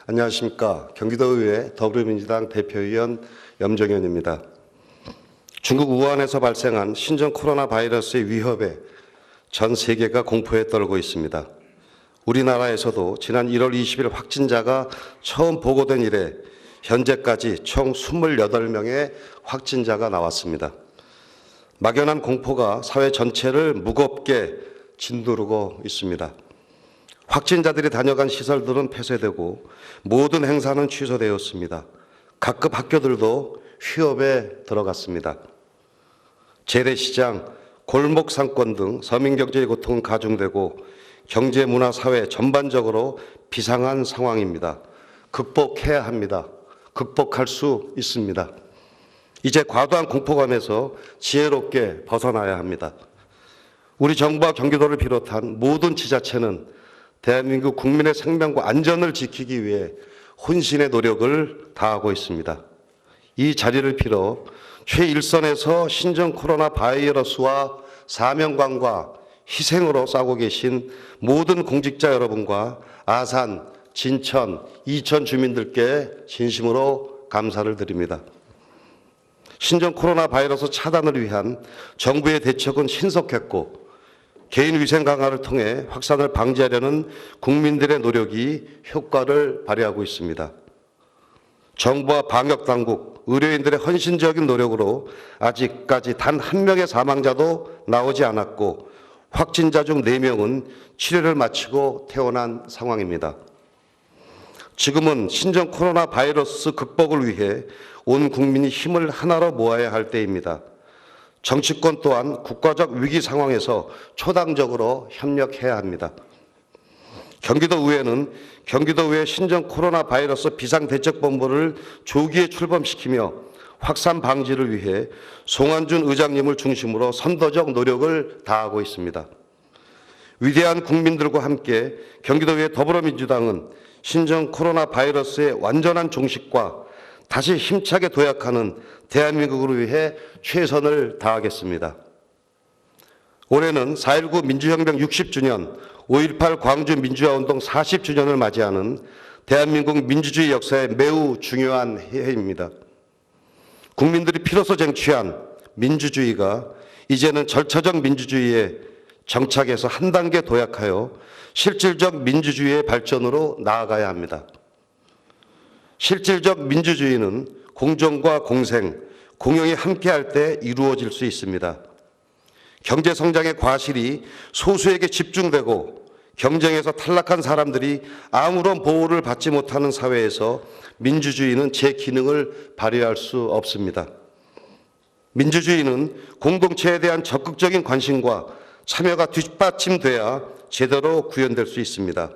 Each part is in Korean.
안녕하십니까. 경기도의회 더불어민주당 대표위원 염정현입니다. 중국 우한에서 발생한 신종 코로나 바이러스의 위협에 전 세계가 공포에 떨고 있습니다. 우리나라에서도 지난 1월 20일 확진자가 처음 보고된 이래 현재까지 총 28명의 확진자가 나왔습니다. 막연한 공포가 사회 전체를 무겁게 짓누르고 있습니다. 확진자들이 다녀간 시설들은 폐쇄되고 모든 행사는 취소되었습니다. 각급 학교들도 휴업에 들어갔습니다. 재래시장, 골목 상권 등 서민경제의 고통은 가중되고 경제, 문화, 사회 전반적으로 비상한 상황입니다. 극복해야 합니다. 극복할 수 있습니다. 이제 과도한 공포감에서 지혜롭게 벗어나야 합니다. 우리 정부와 경기도를 비롯한 모든 지자체는 대한민국 국민의 생명과 안전을 지키기 위해 혼신의 노력을 다하고 있습니다. 이 자리를 빌어 최일선에서 신종 코로나 바이러스와 사명감과 희생으로 싸우고 계신 모든 공직자 여러분과 아산, 진천, 이천 주민들께 진심으로 감사를 드립니다. 신종 코로나 바이러스 차단을 위한 정부의 대책은 신속했고 개인위생 강화를 통해 확산을 방지하려는 국민들의 노력이 효과를 발휘하고 있습니다. 정부와 방역당국, 의료인들의 헌신적인 노력으로 아직까지 단 한 명의 사망자도 나오지 않았고 확진자 중 4명은 치료를 마치고 퇴원한 상황입니다. 지금은 신종 코로나 바이러스 극복을 위해 온 국민이 힘을 하나로 모아야 할 때입니다. 정치권 또한 국가적 위기 상황에서 초당적으로 협력해야 합니다. 경기도의회는 경기도의회 신종 코로나 바이러스 비상대책본부를 조기에 출범시키며 확산 방지를 위해 송환준 의장님을 중심으로 선도적 노력을 다하고 있습니다. 위대한 국민들과 함께 경기도의회 더불어민주당은 신종 코로나 바이러스의 완전한 종식과 다시 힘차게 도약하는 대한민국을 위해 최선을 다하겠습니다. 올해는 4.19 민주혁명 60주년, 5.18 광주 민주화운동 40주년을 맞이하는 대한민국 민주주의 역사에 매우 중요한 해입니다. 국민들이 피로써 쟁취한 민주주의가 이제는 절차적 민주주의에 정착해서 한 단계 도약하여 실질적 민주주의의 발전으로 나아가야 합니다. 실질적 민주주의는 공정과 공생, 공영이 함께할 때 이루어질 수 있습니다. 경제 성장의 과실이 소수에게 집중되고 경쟁에서 탈락한 사람들이 아무런 보호를 받지 못하는 사회에서 민주주의는 제 기능을 발휘할 수 없습니다. 민주주의는 공동체에 대한 적극적인 관심과 참여가 뒷받침돼야 제대로 구현될 수 있습니다.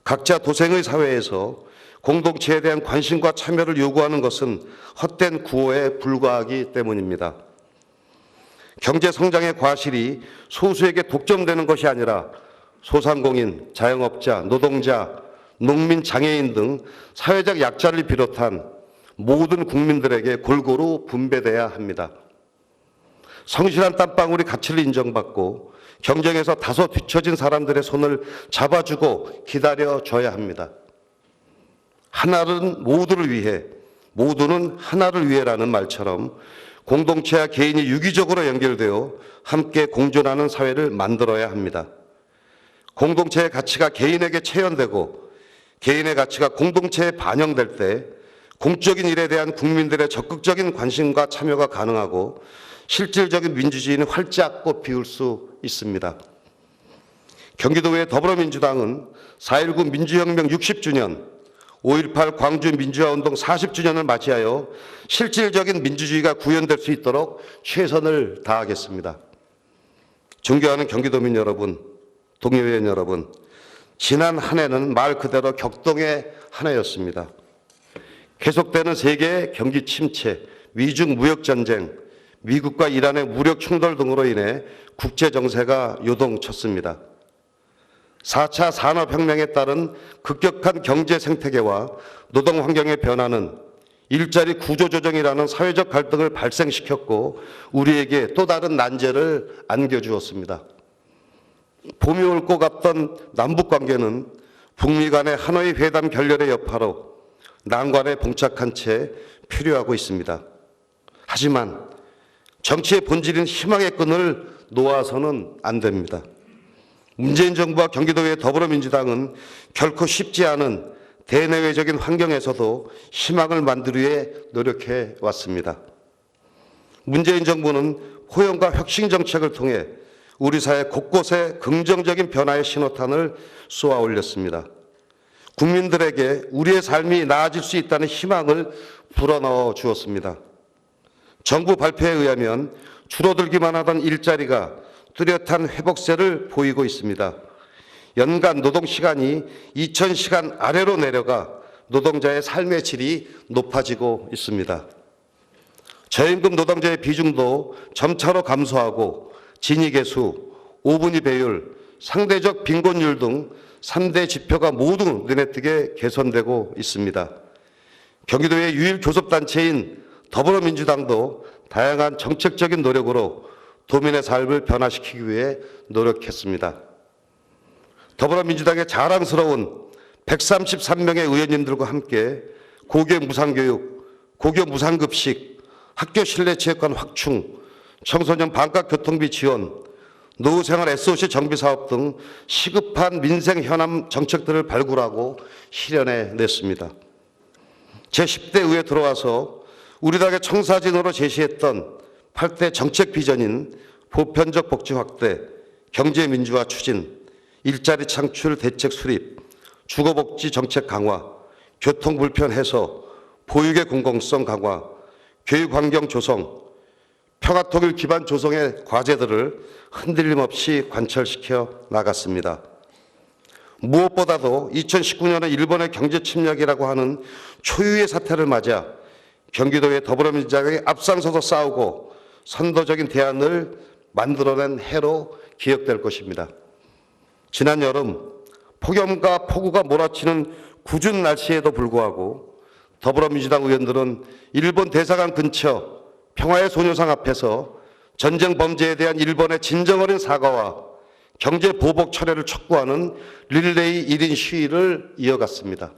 각자 도생의 사회에서 공동체에 대한 관심과 참여를 요구하는 것은 헛된 구호에 불과하기 때문입니다. 경제 성장의 과실이 소수에게 독점되는 것이 아니라 소상공인, 자영업자, 노동자, 농민, 장애인 등 사회적 약자를 비롯한 모든 국민들에게 골고루 분배돼야 합니다. 성실한 땀방울이 가치를 인정받고 경쟁에서 다소 뒤처진 사람들의 손을 잡아주고 기다려줘야 합니다. 하나는 모두를 위해, 모두는 하나를 위해라는 말처럼 공동체와 개인이 유기적으로 연결되어 함께 공존하는 사회를 만들어야 합니다. 공동체의 가치가 개인에게 체현되고 개인의 가치가 공동체에 반영될 때 공적인 일에 대한 국민들의 적극적인 관심과 참여가 가능하고 실질적인 민주주의는 활짝 꽃피울 수 있습니다. 경기도의 더불어민주당은 4.19 민주혁명 60주년, 5.18 광주 민주화운동 40주년을 맞이하여 실질적인 민주주의가 구현될 수 있도록 최선을 다하겠습니다. 존경하는 경기도민 여러분, 동료회원 여러분, 지난 한 해는 말 그대로 격동의 한 해였습니다. 계속되는 세계 경기 침체, 미중 무역 전쟁, 미국과 이란의 무력 충돌 등으로 인해 국제 정세가 요동쳤습니다. 4차 산업혁명에 따른 급격한 경제 생태계와 노동 환경의 변화는 일자리 구조조정이라는 사회적 갈등을 발생시켰고 우리에게 또 다른 난제를 안겨주었습니다. 봄이 올 것 같던 남북관계는 북미 간의 하노이 회담 결렬의 여파로 난관에 봉착한 채 표류하고 있습니다. 하지만 정치의 본질인 희망의 끈을 놓아서는 안 됩니다. 문재인 정부와 경기도의 더불어민주당은 결코 쉽지 않은 대내외적인 환경에서도 희망을 만들기 위해 노력해 왔습니다. 문재인 정부는 포용과 혁신 정책을 통해 우리 사회 곳곳에 긍정적인 변화의 신호탄을 쏘아 올렸습니다. 국민들에게 우리의 삶이 나아질 수 있다는 희망을 불어넣어 주었습니다. 정부 발표에 의하면 줄어들기만 하던 일자리가 뚜렷한 회복세를 보이고 있습니다. 연간 노동시간이 2000시간 아래로 내려가 노동자의 삶의 질이 높아지고 있습니다. 저임금 노동자의 비중도 점차로 감소하고 진위계수, 5분위 배율, 상대적 빈곤율 등 3대 지표가 모두 눈에 띄게 개선되고 있습니다. 경기도의 유일 교섭단체인 더불어민주당도 다양한 정책적인 노력으로 도민의 삶을 변화시키기 위해 노력했습니다. 더불어민주당의 자랑스러운 133명의 의원님들과 함께 고교 무상교육, 고교 무상급식, 학교 실내 체육관 확충, 청소년 반값 교통비 지원, 노후생활 SOC 정비사업 등 시급한 민생 현안 정책들을 발굴하고 실현해냈습니다. 제10대 의회에 들어와서 우리 당의 청사진으로 제시했던 8대 정책 비전인 보편적 복지 확대, 경제 민주화 추진, 일자리 창출 대책 수립, 주거복지 정책 강화, 교통 불편 해소, 보육의 공공성 강화, 교육 환경 조성, 평화통일 기반 조성의 과제들을 흔들림 없이 관철시켜 나갔습니다. 무엇보다도 2019년에 일본의 경제 침략이라고 하는 초유의 사태를 맞아 경기도의 더불어민주당이 앞장서서 싸우고 선도적인 대안을 만들어낸 해로 기억될 것입니다. 지난 여름 폭염과 폭우가 몰아치는 궂은 날씨에도 불구하고 더불어민주당 의원들은 일본 대사관 근처 평화의 소녀상 앞에서 전쟁 범죄에 대한 일본의 진정 어린 사과와 경제 보복 철회를 촉구하는 릴레이 1인 시위를 이어갔습니다.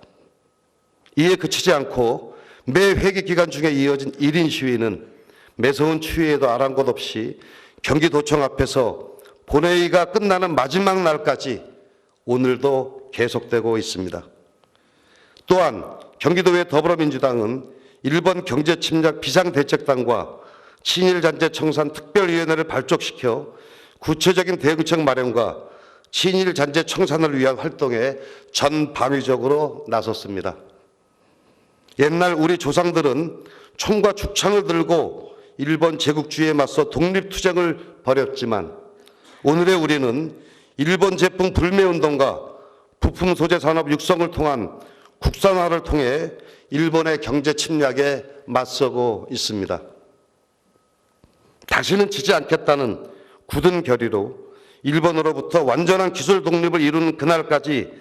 이에 그치지 않고 매 회기 기간 중에 이어진 1인 시위는 매서운 추위에도 아랑곳 없이 경기도청 앞에서 본회의가 끝나는 마지막 날까지 오늘도 계속되고 있습니다. 또한 경기도의 더불어민주당은 일본 경제침략 비상대책단과 친일잔재 청산 특별위원회를 발족시켜 구체적인 대응책 마련과 친일잔재 청산을 위한 활동에 전방위적으로 나섰습니다. 옛날 우리 조상들은 총과 죽창을 들고 일본 제국주의에 맞서 독립투쟁을 벌였지만 오늘의 우리는 일본 제품 불매운동과 부품 소재 산업 육성을 통한 국산화를 통해 일본의 경제 침략에 맞서고 있습니다. 다시는 지지 않겠다는 굳은 결의로 일본으로부터 완전한 기술 독립을 이루는 그날까지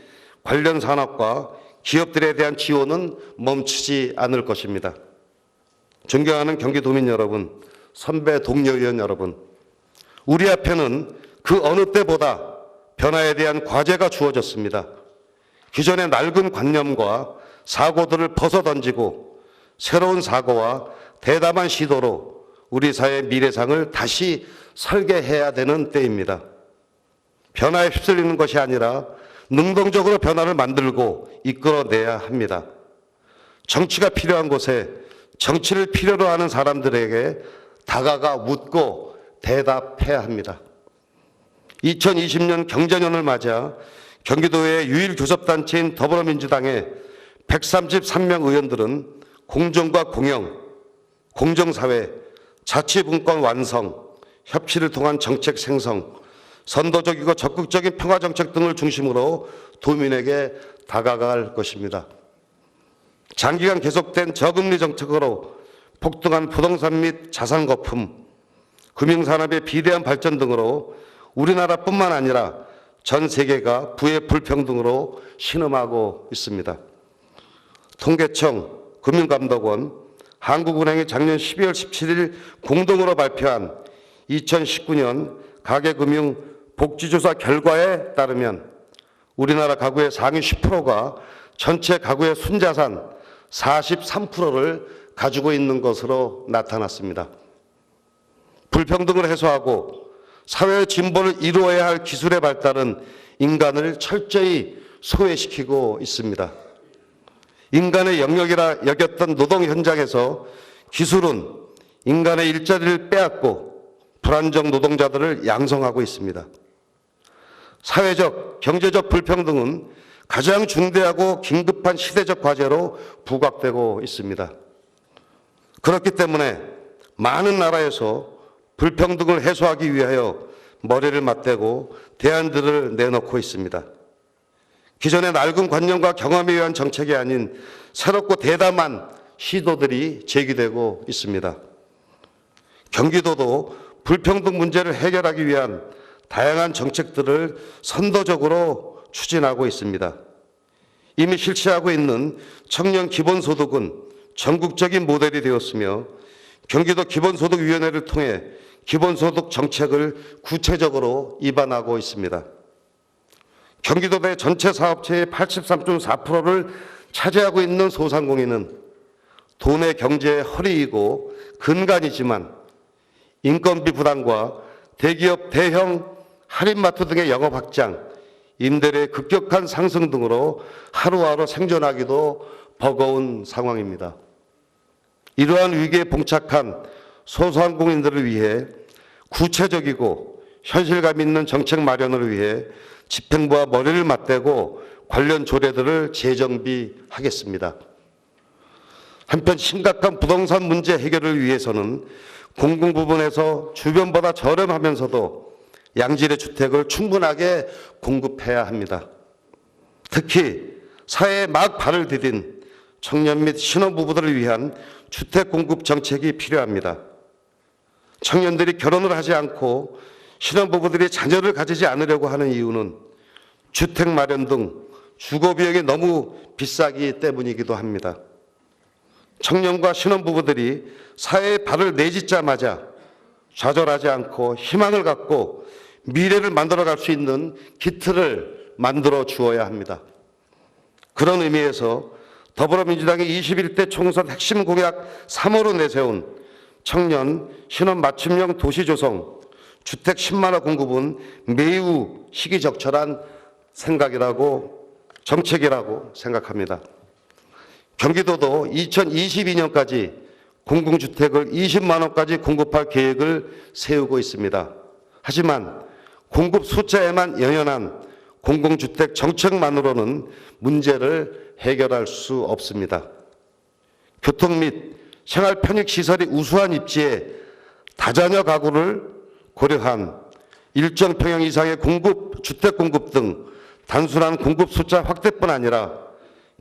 관련 산업과 기업들에 대한 지원은 멈추지 않을 것입니다. 존경하는 경기도민 여러분, 선배 동료 의원 여러분, 우리 앞에는 그 어느 때보다 변화에 대한 과제가 주어졌습니다. 기존의 낡은 관념과 사고들을 벗어던지고 새로운 사고와 대담한 시도로 우리 사회의 미래상을 다시 설계해야 되는 때입니다. 변화에 휩쓸리는 것이 아니라 능동적으로 변화를 만들고 이끌어내야 합니다. 정치가 필요한 곳에 정치를 필요로 하는 사람들에게 다가가 묻고 대답해야 합니다. 2020년 경제년을 맞아 경기도의 유일 교섭단체인 더불어민주당의 133명 의원들은 공정과 공영, 공정사회, 자치분권 완성, 협치를 통한 정책 생성, 선도적이고 적극적인 평화정책 등을 중심으로 도민에게 다가갈 것입니다. 장기간 계속된 저금리 정책으로 폭등한 부동산 및 자산 거품, 금융산업의 비대한 발전 등으로 우리나라뿐만 아니라 전 세계가 부의 불평등으로 신음하고 있습니다. 통계청, 금융감독원, 한국은행이 작년 12월 17일 공동으로 발표한 2019년 가계금융 복지조사 결과에 따르면 우리나라 가구의 상위 10%가 전체 가구의 순자산 43%를 가지고 있는 것으로 나타났습니다. 불평등을 해소하고 사회의 진보를 이루어야 할 기술의 발달은 인간을 철저히 소외시키고 있습니다. 인간의 영역이라 여겼던 노동 현장에서 기술은 인간의 일자리를 빼앗고 불안정 노동자들을 양성하고 있습니다. 사회적, 경제적 불평등은 가장 중대하고 긴급한 시대적 과제로 부각되고 있습니다. 그렇기 때문에 많은 나라에서 불평등을 해소하기 위하여 머리를 맞대고 대안들을 내놓고 있습니다. 기존의 낡은 관념과 경험에 의한 정책이 아닌 새롭고 대담한 시도들이 제기되고 있습니다. 경기도도 불평등 문제를 해결하기 위한 다양한 정책들을 선도적으로 추진하고 있습니다. 이미 실시하고 있는 청년 기본소득은 전국적인 모델이 되었으며 경기도 기본소득위원회를 통해 기본소득 정책을 구체적으로 입안하고 있습니다. 경기도 내 전체 사업체의 83.4%를 차지하고 있는 소상공인은 도내 경제의 허리이고 근간이지만 인건비 부담과 대기업 대형 할인마트 등의 영업 확장, 임대료의 급격한 상승 등으로 하루하루 생존하기도 버거운 상황입니다. 이러한 위기에 봉착한 소상공인들을 위해 구체적이고 현실감 있는 정책 마련을 위해 집행부와 머리를 맞대고 관련 조례들을 재정비하겠습니다. 한편 심각한 부동산 문제 해결을 위해서는 공공 부분에서 주변보다 저렴하면서도 양질의 주택을 충분하게 공급해야 합니다. 특히 사회에 막 발을 디딘 청년 및 신혼부부들을 위한 주택 공급 정책이 필요합니다. 청년들이 결혼을 하지 않고 신혼부부들이 자녀를 가지지 않으려고 하는 이유는 주택 마련 등 주거 비용이 너무 비싸기 때문이기도 합니다. 청년과 신혼부부들이 사회에 발을 내딛자마자 좌절하지 않고 희망을 갖고 미래를 만들어갈 수 있는 기틀을 만들어 주어야 합니다. 그런 의미에서 더불어민주당이 21대 총선 핵심 공약 3호로 내세운 청년 신혼 맞춤형 도시 조성, 주택 10만호 공급은 매우 시기적절한 정책이라고 생각합니다. 경기도도 2022년까지 공공주택을 20만 호까지 공급할 계획을 세우고 있습니다. 하지만 공급 숫자에만 연연한 공공주택 정책만으로는 문제를 해결할 수 없습니다. 교통 및 생활 편익 시설이 우수한 입지에 다자녀 가구를 고려한 일정 평형 이상의 주택 공급 등 단순한 공급 숫자 확대뿐 아니라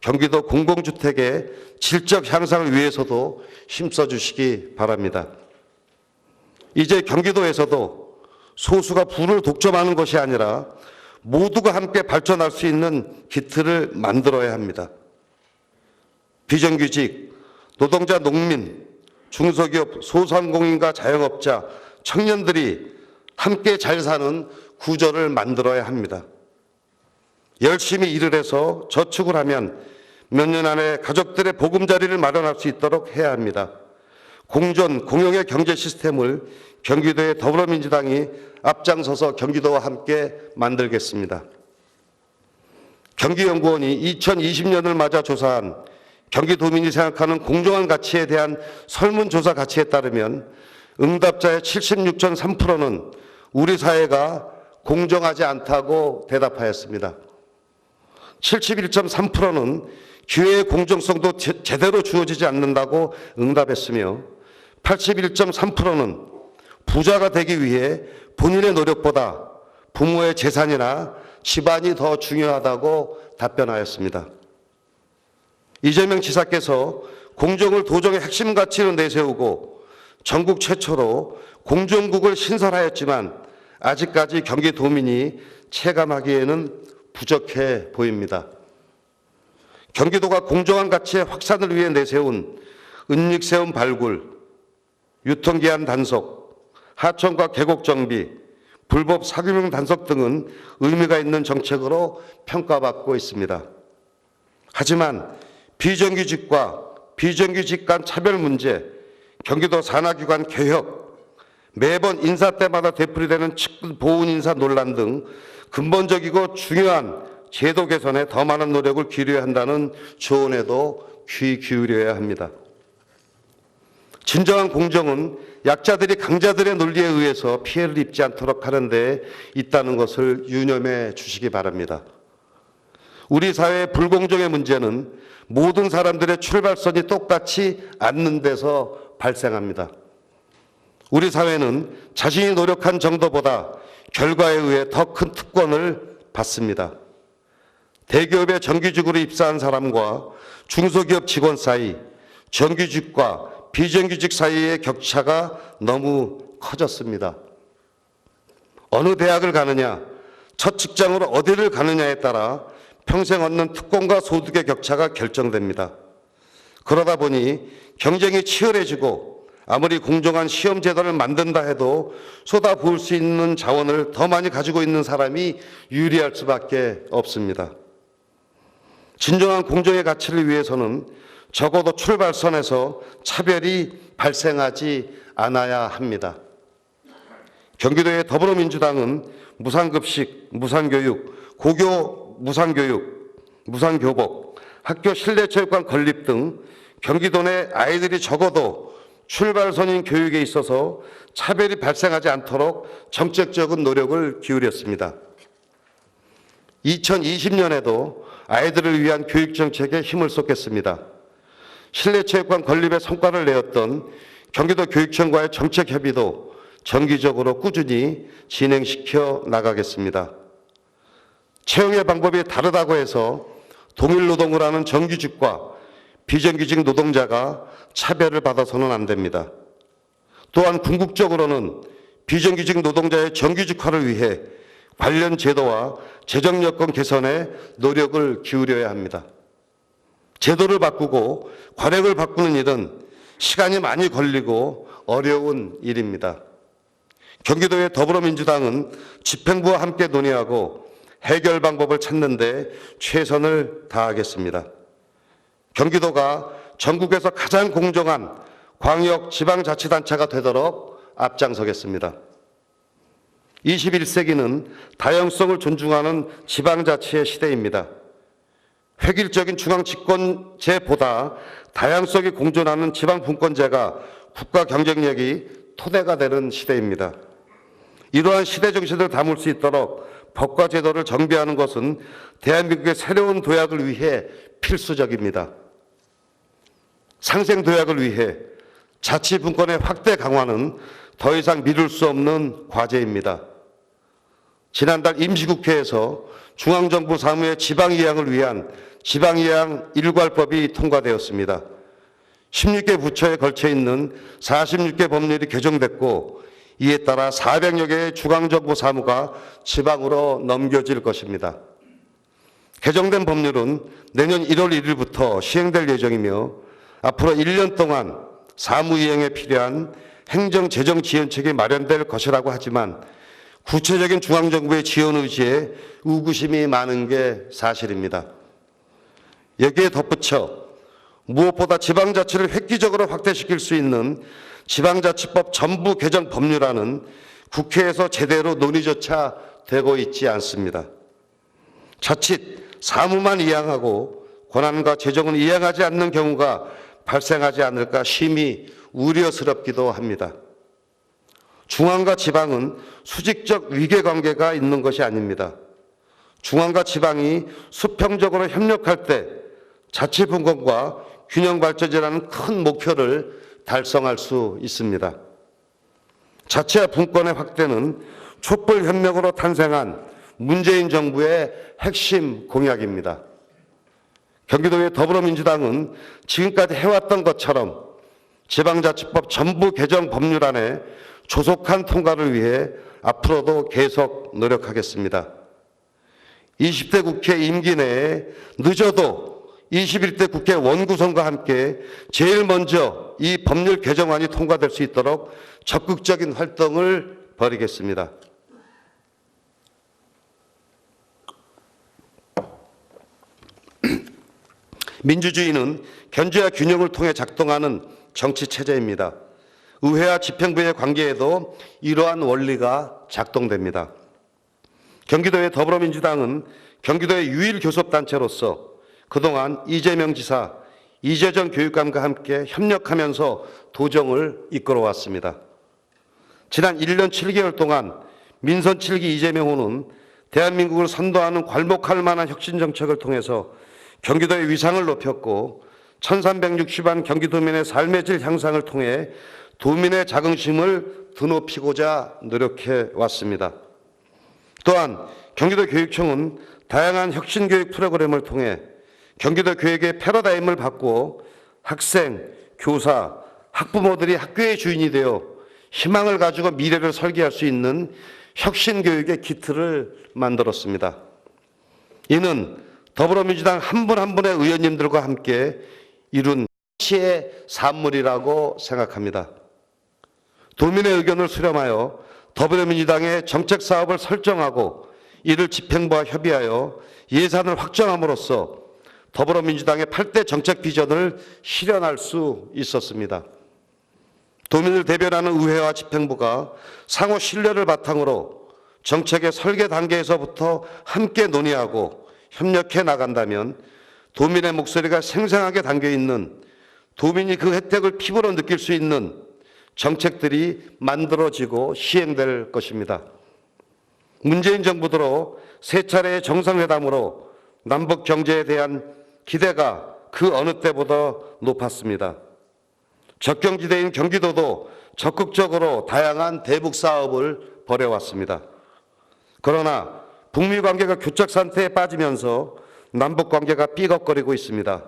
경기도 공공주택의 질적 향상을 위해서도 힘써 주시기 바랍니다. 이제 경기도에서도 소수가 부를 독점하는 것이 아니라 모두가 함께 발전할 수 있는 기틀을 만들어야 합니다. 비정규직, 노동자, 농민, 중소기업, 소상공인과 자영업자, 청년들이 함께 잘 사는 구조를 만들어야 합니다. 열심히 일을 해서 저축을 하면 몇 년 안에 가족들의 보금자리를 마련할 수 있도록 해야 합니다. 공용의 경제 시스템을 경기도의 더불어민주당이 앞장서서 경기도와 함께 만들겠습니다. 경기연구원이 2020년을 맞아 조사한 경기도민이 생각하는 공정한 가치에 대한 설문조사 가치에 따르면 응답자의 76.3%는 우리 사회가 공정하지 않다고 대답하였습니다. 71.3%는 기회의 공정성도 제대로 주어지지 않는다고 응답했으며 81.3%는 부자가 되기 위해 본인의 노력보다 부모의 재산이나 집안이 더 중요하다고 답변하였습니다. 이재명 지사께서 공정을 도정의 핵심 가치로 내세우고 전국 최초로 공정국을 신설하였지만 아직까지 경기도민이 체감하기에는 부족해 보입니다. 경기도가 공정한 가치의 확산을 위해 내세운 은닉세움 발굴, 유통기한 단속, 하천과 계곡 정비, 불법 사규명 단속 등은 의미가 있는 정책으로 평가받고 있습니다. 하지만 비정규직과 비정규직 간 차별 문제, 경기도 산하기관 개혁, 매번 인사 때마다 되풀이되는 측근 보훈 인사 논란 등 근본적이고 중요한 제도 개선에 더 많은 노력을 기울여야 한다는 조언에도 귀 기울여야 합니다. 진정한 공정은 약자들이 강자들의 논리에 의해서 피해를 입지 않도록 하는 데 있다는 것을 유념해 주시기 바랍니다. 우리 사회의 불공정의 문제는 모든 사람들의 출발선이 똑같지 않는 데서 발생합니다. 우리 사회는 자신이 노력한 정도보다 결과에 의해 더 큰 특권을 받습니다. 대기업에 정규직으로 입사한 사람과 중소기업 직원 사이, 정규직과 비정규직 사이의 격차가 너무 커졌습니다. 어느 대학을 가느냐, 첫 직장으로 어디를 가느냐에 따라 평생 얻는 특권과 소득의 격차가 결정됩니다. 그러다 보니 경쟁이 치열해지고 아무리 공정한 시험 제도를 만든다 해도 쏟아부을 수 있는 자원을 더 많이 가지고 있는 사람이 유리할 수밖에 없습니다. 진정한 공정의 가치를 위해서는 적어도 출발선에서 차별이 발생하지 않아야 합니다. 경기도의 더불어민주당은 무상급식, 무상교육, 고교 무상교육, 무상교복, 학교 실내체육관 건립 등 경기도 내 아이들이 적어도 출발선인 교육에 있어서 차별이 발생하지 않도록 정책적인 노력을 기울였습니다. 2020년에도 아이들을 위한 교육정책에 힘을 쏟겠습니다. 실내체육관 건립에 성과를 내었던 경기도 교육청과의 정책협의도 정기적으로 꾸준히 진행시켜 나가겠습니다. 채용의 방법이 다르다고 해서 동일 노동을 하는 정규직과 비정규직 노동자가 차별을 받아서는 안 됩니다. 또한 궁극적으로는 비정규직 노동자의 정규직화를 위해 관련 제도와 재정 여건 개선에 노력을 기울여야 합니다. 제도를 바꾸고 관행을 바꾸는 일은 시간이 많이 걸리고 어려운 일입니다. 경기도의 더불어민주당은 집행부와 함께 논의하고 해결 방법을 찾는 데 최선을 다하겠습니다. 경기도가 전국에서 가장 공정한 광역 지방자치단체가 되도록 앞장서겠습니다. 21세기는 다양성을 존중하는 지방자치의 시대입니다. 획일적인 중앙집권제보다 다양성이 공존하는 지방분권제가 국가 경쟁력이 토대가 되는 시대입니다. 이러한 시대 정신을 담을 수 있도록 법과 제도를 정비하는 것은 대한민국의 새로운 도약을 위해 필수적입니다. 상생 도약을 위해 자치분권의 확대 강화는 더 이상 미룰 수 없는 과제입니다. 지난달 임시국회에서 중앙정부 사무의 지방이양을 위한 지방이양 일괄법이 통과되었습니다. 16개 부처에 걸쳐 있는 46개 법률이 개정됐고 이에 따라 400여 개의 중앙정부 사무가 지방으로 넘겨질 것입니다. 개정된 법률은 내년 1월 1일부터 시행될 예정이며 앞으로 1년 동안 사무 이행에 필요한 행정재정 지원책이 마련될 것이라고 하지만 구체적인 중앙정부의 지원 의지에 의구심이 많은 게 사실입니다. 여기에 덧붙여 무엇보다 지방자치를 획기적으로 확대시킬 수 있는 지방자치법 전부 개정 법률안은 국회에서 제대로 논의조차 되고 있지 않습니다. 자칫 사무만 이양하고 권한과 재정은 이양하지 않는 경우가 발생하지 않을까 심히 우려스럽기도 합니다. 중앙과 지방은 수직적 위계관계가 있는 것이 아닙니다. 중앙과 지방이 수평적으로 협력할 때 자치분권과 균형발전이라는 큰 목표를 달성할 수 있습니다. 자치와 분권의 확대는 촛불혁명으로 탄생한 문재인 정부의 핵심 공약입니다. 경기도의 더불어민주당은 지금까지 해왔던 것처럼 지방자치법 전부 개정 법률안의 조속한 통과를 위해 앞으로도 계속 노력하겠습니다. 20대 국회 임기 내에 늦어도 21대 국회 원구성과 함께 제일 먼저 이 법률 개정안이 통과될 수 있도록 적극적인 활동을 벌이겠습니다. 민주주의는 견제와 균형을 통해 작동하는 정치 체제입니다. 의회와 집행부의 관계에도 이러한 원리가 작동됩니다. 경기도의 더불어민주당은 경기도의 유일 교섭단체로서 그동안 이재명 지사, 이재정 교육감과 함께 협력하면서 도정을 이끌어왔습니다. 지난 1년 7개월 동안 민선 7기 이재명 후는 대한민국을 선도하는 괄목할 만한 혁신 정책을 통해서 경기도의 위상을 높였고 1360만 경기도민의 삶의 질 향상을 통해 도민의 자긍심을 드높이고자 노력해 왔습니다. 또한 경기도 교육청은 다양한 혁신교육 프로그램을 통해 경기도 교육의 패러다임을 바꾸어 학생, 교사, 학부모들이 학교의 주인이 되어 희망을 가지고 미래를 설계할 수 있는 혁신교육의 기틀을 만들었습니다. 이는 더불어민주당 한 분 한 분의 의원님들과 함께 이룬 시의 산물이라고 생각합니다. 도민의 의견을 수렴하여 더불어민주당의 정책 사업을 설정하고 이를 집행부와 협의하여 예산을 확정함으로써 더불어민주당의 8대 정책 비전을 실현할 수 있었습니다. 도민을 대변하는 의회와 집행부가 상호 신뢰를 바탕으로 정책의 설계 단계에서부터 함께 논의하고 협력해 나간다면 도민의 목소리가 생생하게 담겨있는, 도민이 그 혜택을 피부로 느낄 수 있는 정책들이 만들어지고 시행될 것입니다. 문재인 정부 들어 세 차례의 정상회담으로 남북 경제에 대한 기대가 그 어느 때보다 높았습니다. 접경지대인 경기도도 적극적으로 다양한 대북 사업을 벌여왔습니다. 그러나 북미 관계가 교착 상태에 빠지면서 남북 관계가 삐걱거리고 있습니다.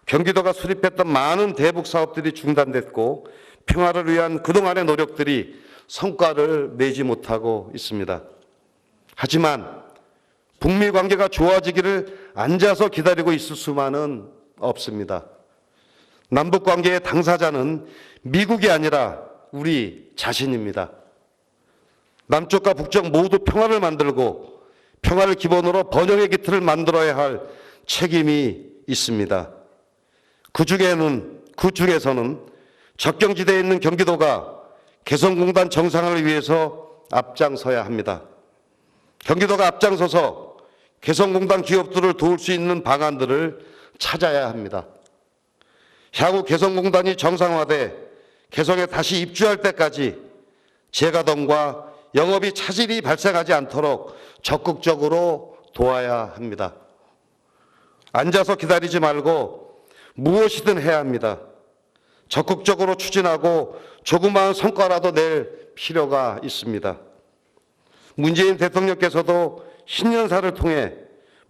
경기도가 수립했던 많은 대북 사업들이 중단됐고 평화를 위한 그동안의 노력들이 성과를 내지 못하고 있습니다. 하지만 북미 관계가 좋아지기를 앉아서 기다리고 있을 수만은 없습니다. 남북 관계의 당사자는 미국이 아니라 우리 자신입니다. 남쪽과 북쪽 모두 평화를 만들고 평화를 기본으로 번영의 기틀을 만들어야 할 책임이 있습니다. 그 중에서는 접경지대에 있는 경기도가 개성공단 정상화를 위해서 앞장서야 합니다. 경기도가 앞장서서 개성공단 기업들을 도울 수 있는 방안들을 찾아야 합니다. 향후 개성공단이 정상화돼 개성에 다시 입주할 때까지 재가동과 영업이 차질이 발생하지 않도록 적극적으로 도와야 합니다. 앉아서 기다리지 말고 무엇이든 해야 합니다. 적극적으로 추진하고 조그마한 성과라도 낼 필요가 있습니다. 문재인 대통령께서도 신년사를 통해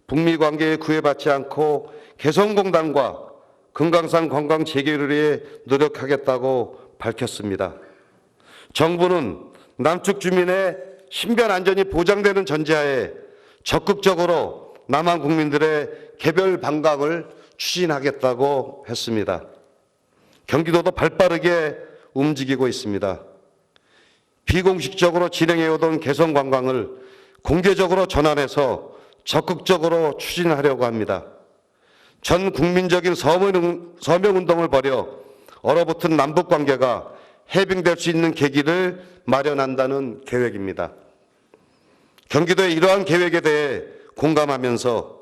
북미 관계에 구애받지 않고 개성공단과 금강산 관광 재개를 위해 노력하겠다고 밝혔습니다. 정부는 남측 주민의 신변 안전이 보장되는 전제하에 적극적으로 남한 국민들의 개별 방강을 추진하겠다고 했습니다. 경기도도 발빠르게 움직이고 있습니다. 비공식적으로 진행해오던 개성 관광을 공개적으로 전환해서 적극적으로 추진하려고 합니다. 전 국민적인 서명운동을 벌여 얼어붙은 남북관계가 해빙될 수 있는 계기를 마련한다는 계획입니다. 경기도의 이러한 계획에 대해 공감하면서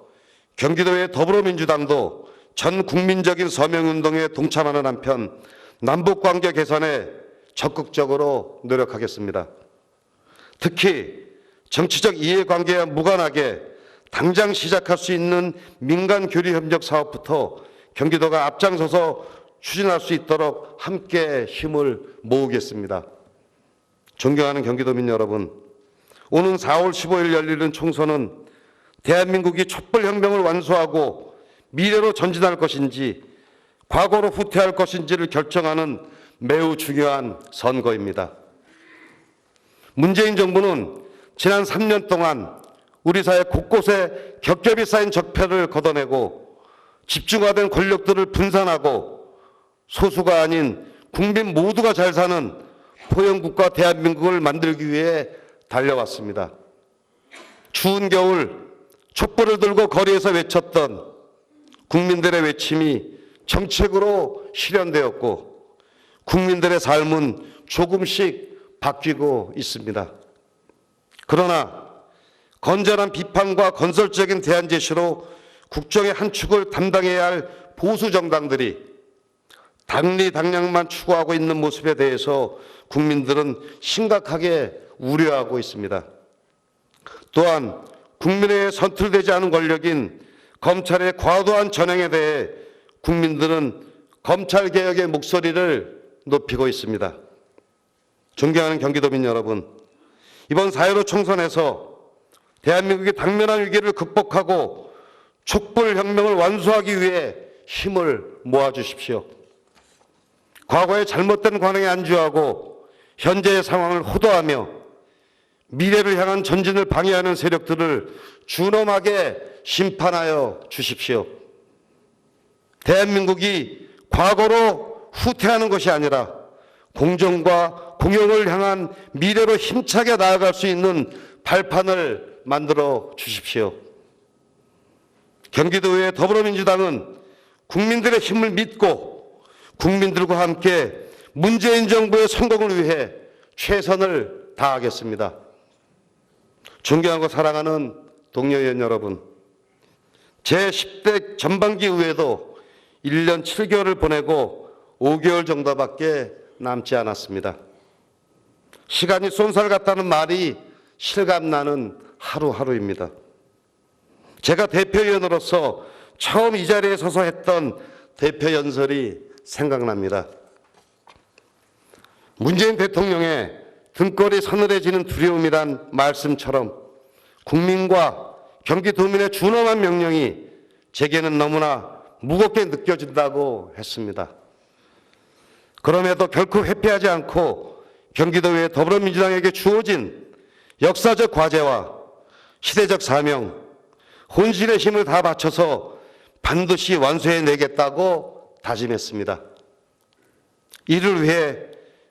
경기도의 더불어민주당도 전 국민적인 서명운동에 동참하는 한편 남북관계 개선에 적극적으로 노력하겠습니다. 특히 정치적 이해관계와 무관하게 당장 시작할 수 있는 민간 교류 협력 사업부터 경기도가 앞장서서 추진할 수 있도록 함께 힘을 모으겠습니다. 존경하는 경기도민 여러분, 오는 4월 15일 열리는 총선은 대한민국이 촛불혁명을 완수하고 미래로 전진할 것인지 과거로 후퇴할 것인지를 결정하는 매우 중요한 선거입니다. 문재인 정부는 지난 3년 동안 우리 사회 곳곳에 겹겹이 쌓인 적폐를 걷어내고 집중화된 권력들을 분산하고 소수가 아닌 국민 모두가 잘 사는 포용국가 대한민국을 만들기 위해 달려왔습니다. 추운 겨울 촛불을 들고 거리에서 외쳤던 국민들의 외침이 정책으로 실현되었고 국민들의 삶은 조금씩 바뀌고 있습니다. 그러나 건전한 비판과 건설적인 대안 제시로 국정의 한 축을 담당해야 할 보수 정당들이 당리당략만 추구하고 있는 모습에 대해서 국민들은 심각하게 우려하고 있습니다. 또한 국민의 선출되지 않은 권력인 검찰의 과도한 전횡에 대해 국민들은 검찰개혁의 목소리를 높이고 있습니다. 존경하는 경기도민 여러분, 이번 4.15 총선에서 대한민국이 당면한 위기를 극복하고 촛불혁명을 완수하기 위해 힘을 모아주십시오. 과거의 잘못된 관행에 안주하고 현재의 상황을 호도하며 미래를 향한 전진을 방해하는 세력들을 준엄하게 심판하여 주십시오. 대한민국이 과거로 후퇴하는 것이 아니라 공정과 공영을 향한 미래로 힘차게 나아갈 수 있는 발판을 만들어 주십시오. 경기도의 더불어민주당은 국민들의 힘을 믿고 국민들과 함께 문재인 정부의 성공을 위해 최선을 다하겠습니다. 존경하고 사랑하는 동료의원 여러분, 제10대 전반기 의회도 1년 7개월을 보내고 5개월 정도밖에 남지 않았습니다. 시간이 쏜살 같다는 말이 실감나는 하루하루입니다. 제가 대표위원으로서 처음 이 자리에 서서 했던 대표 연설이 생각납니다. 문재인 대통령의 등골이 서늘해지는 두려움이란 말씀처럼 국민과 경기도민의 준엄한 명령이 제게는 너무나 무겁게 느껴진다고 했습니다. 그럼에도 결코 회피하지 않고 경기도의 더불어민주당에게 주어진 역사적 과제와 시대적 사명, 혼신의 힘을 다 바쳐서 반드시 완수해내겠다고 다짐했습니다. 이를 위해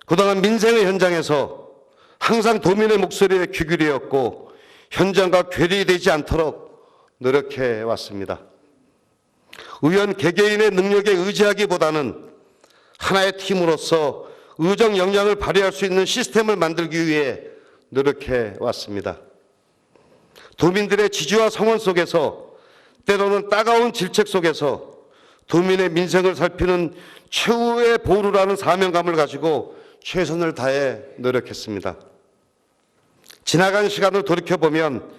그동안 민생의 현장에서 항상 도민의 목소리에 귀 기울였고 현장과 괴리되지 않도록 노력해 왔습니다. 의원 개개인의 능력에 의지하기보다는 하나의 팀으로서 의정 역량을 발휘할 수 있는 시스템을 만들기 위해 노력해 왔습니다. 도민들의 지지와 성원 속에서 때로는 따가운 질책 속에서 도민의 민생을 살피는 최후의 보루라는 사명감을 가지고 최선을 다해 노력했습니다. 지나간 시간을 돌이켜보면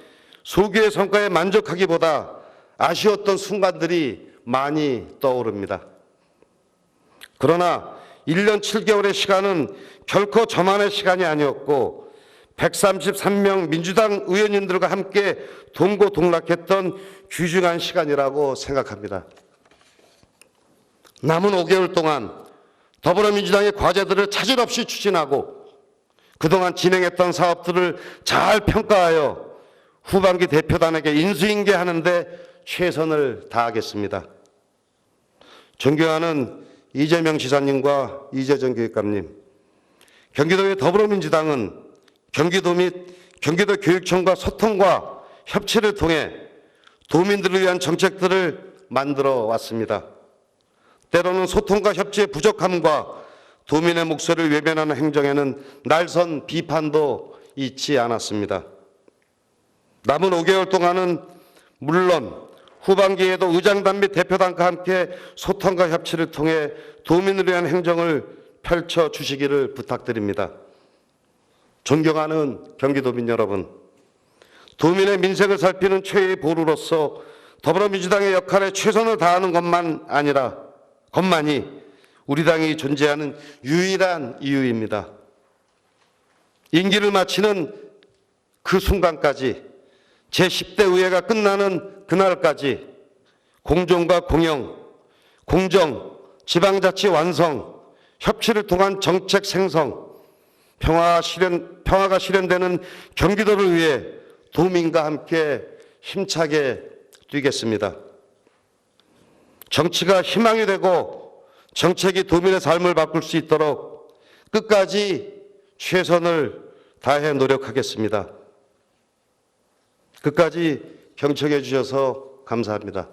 소기의 성과에 만족하기보다 아쉬웠던 순간들이 많이 떠오릅니다. 그러나 1년 7개월의 시간은 결코 저만의 시간이 아니었고 133명 민주당 의원님들과 함께 동고동락했던 귀중한 시간이라고 생각합니다. 남은 5개월 동안 더불어민주당의 과제들을 차질 없이 추진하고 그동안 진행했던 사업들을 잘 평가하여 후반기 대표단에게 인수인계하는 데 최선을 다하겠습니다. 존경하는 이재명 지사님과 이재정 교육감님, 경기도의 더불어민주당은 경기도 및 경기도교육청과 소통과 협치를 통해 도민들을 위한 정책들을 만들어 왔습니다. 때로는 소통과 협치의 부족함과 도민의 목소리를 외면하는 행정에는 날선 비판도 잊지 않았습니다. 남은 5개월 동안은 물론 후반기에도 의장단 및 대표단과 함께 소통과 협치를 통해 도민을 위한 행정을 펼쳐주시기를 부탁드립니다. 존경하는 경기도민 여러분, 도민의 민생을 살피는 최애의 보루로서 더불어민주당의 역할에 최선을 다하는 것만이 우리 당이 존재하는 유일한 이유입니다. 임기를 마치는 그 순간까지 제10대 의회가 끝나는 그날까지 공정과 공영, 공정, 지방자치 완성, 협치를 통한 정책 생성, 평화가 실현되는 경기도를 위해 도민과 함께 힘차게 뛰겠습니다. 정치가 희망이 되고 정책이 도민의 삶을 바꿀 수 있도록 끝까지 최선을 다해 노력하겠습니다. 끝까지 경청해 주셔서 감사합니다.